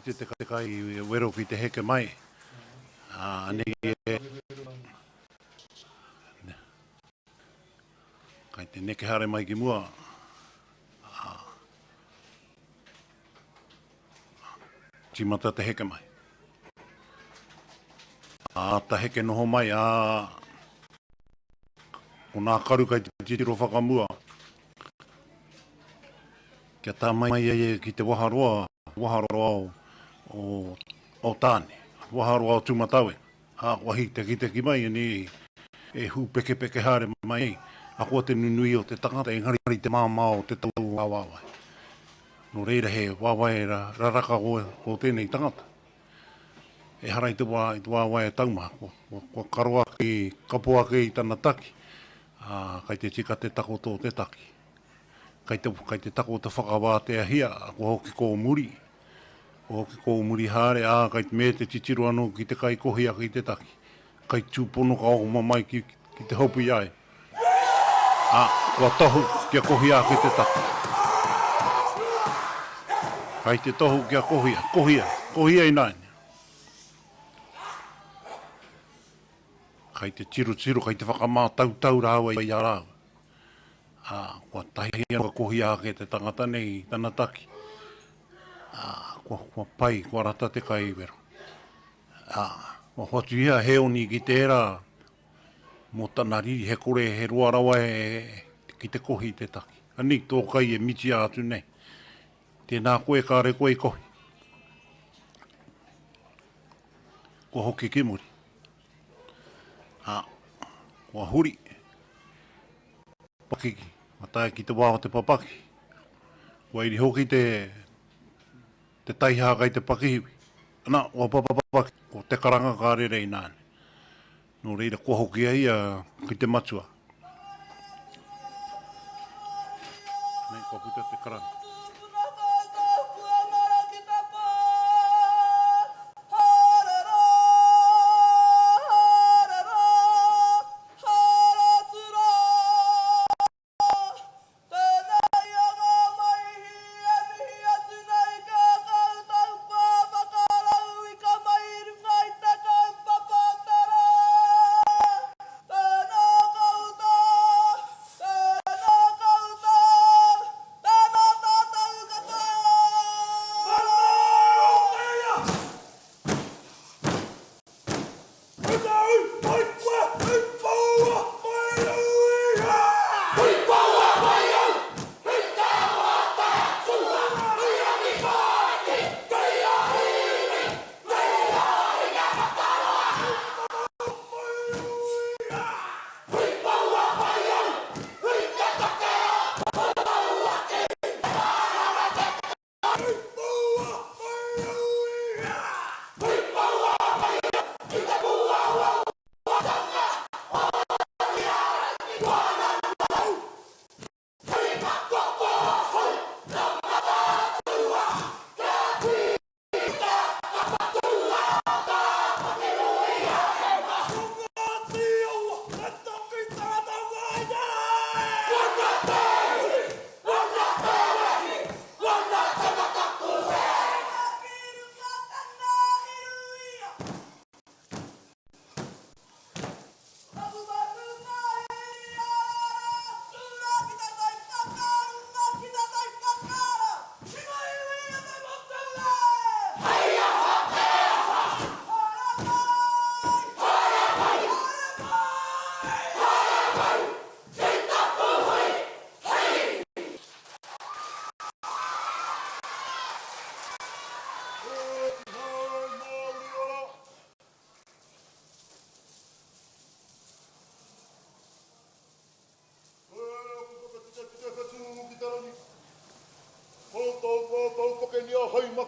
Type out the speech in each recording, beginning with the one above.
te kai wero ki te heke mai. Kai te neke hare mai ki mua. Timata te heke mai. Ta heke noho mai, o nā karu kai te titiro whakamua. Kia tā mai ki te waharoa o tāne, waharoa o tūmatawe. Wahi te ki mai, e hu peke hare mai. A kua te nunui o te tangata, engari te māmā o te tau Hāweawea. No reira he wāwae raraka o tēnei tangata. E harai te Hāweawea tauma, kua karoa ki kapua ki i tana taki. Kai te tika te tako tō te taki. Kai te tako te whakawātea hia, ko hoki ko muri. Ko hoki ko muri hare, kai te me te titiro anō ki te kai kohia ki te taki. Kai tūpono ka oma mai ki te hopu iai. Kua tohu kia kohia ki te taki. Kai te tohu kia kohia i nai. Kai te tiru, kai te whakamā tau rāua i arau. Kua tahi anō kohia ki te tangata nei, tana taki. Kua pai, kua rata te kai wero. Kua hotu ia heoni ki te era, mō tana riri, he kore, he roa rawa ki te kohi te taki. Ani, tō kai e miti atu nei. Tēnā koe kāre koe kohi. Kua hoki ki muri. Kua huri. Pakeke. Matai ki te wāho te papaki. Kua iri hoki te taiha kai te pakihiwi. Ana, o papapapaki. Ko te karanga kārere i nāne. No reira kua hoki ai ki te matua. Nei, kua puta te karanga.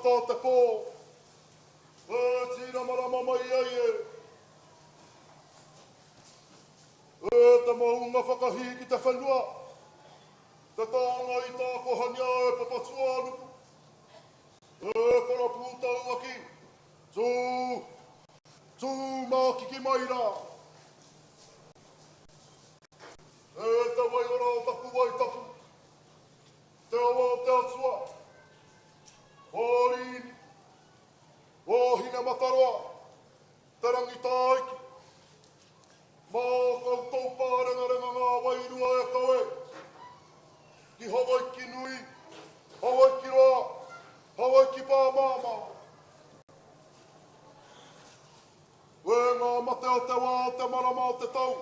Te pō, tira marama mai ai e. Te maunga whakahi ki te whenua. Te tānga i tā kohania e papatua anuku. Kora pūtau aki. Tū māki ki mai rā. Te wai ora o tapu wai tapu. Te awa o te atua. Horini, hine mataroa, te rangitaiki. Mā koutou pārengarenga ngā wairua e koe. Ki Hawaii ki nui, Hawaii ki roa, Hawaii ki pāmāmā. E ngā mate o te wā, te marama o te tau.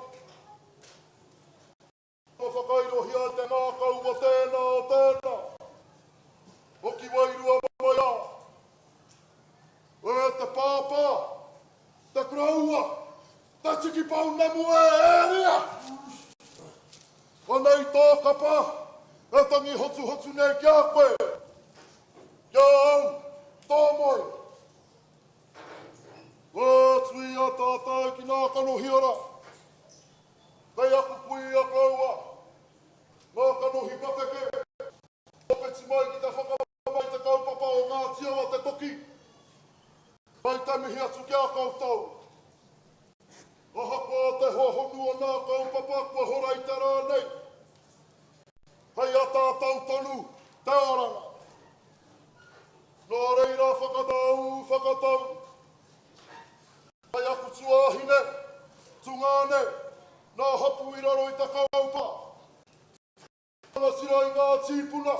Ko whakairohi ai te ngā kaua tēnā o tēnā. O ki wairua mai a. E te pāpā, te kraua, te tiki pau namu e ēria. O nei tō kapa, e tangi hotu nei kia koe. Kia au, tō moi. O tui a tātai ki nā kano hiora. Kei aku pui a kaua. Ngā kano hi Pakeke. O peti mai ki te whakamai te kaupapa o Ngāti o te Toki. Mai te mihi atu kia kautau. O hako a te hohonu o nā kaupapa kua horai te rānei. Kei a tātau tonu, te oranga. Nō reira whakatau. Kei aku tuahine, tungane, nā hapu i raro i te kaupa. Nga sira i ngā tīpuna,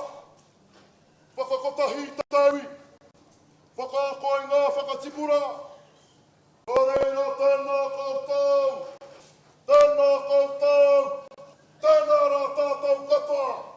whakakotahi te tewi, whakaako i ngā whakatipuranga. Nō reira tēnā koutou, tēnā rā tātou katoa.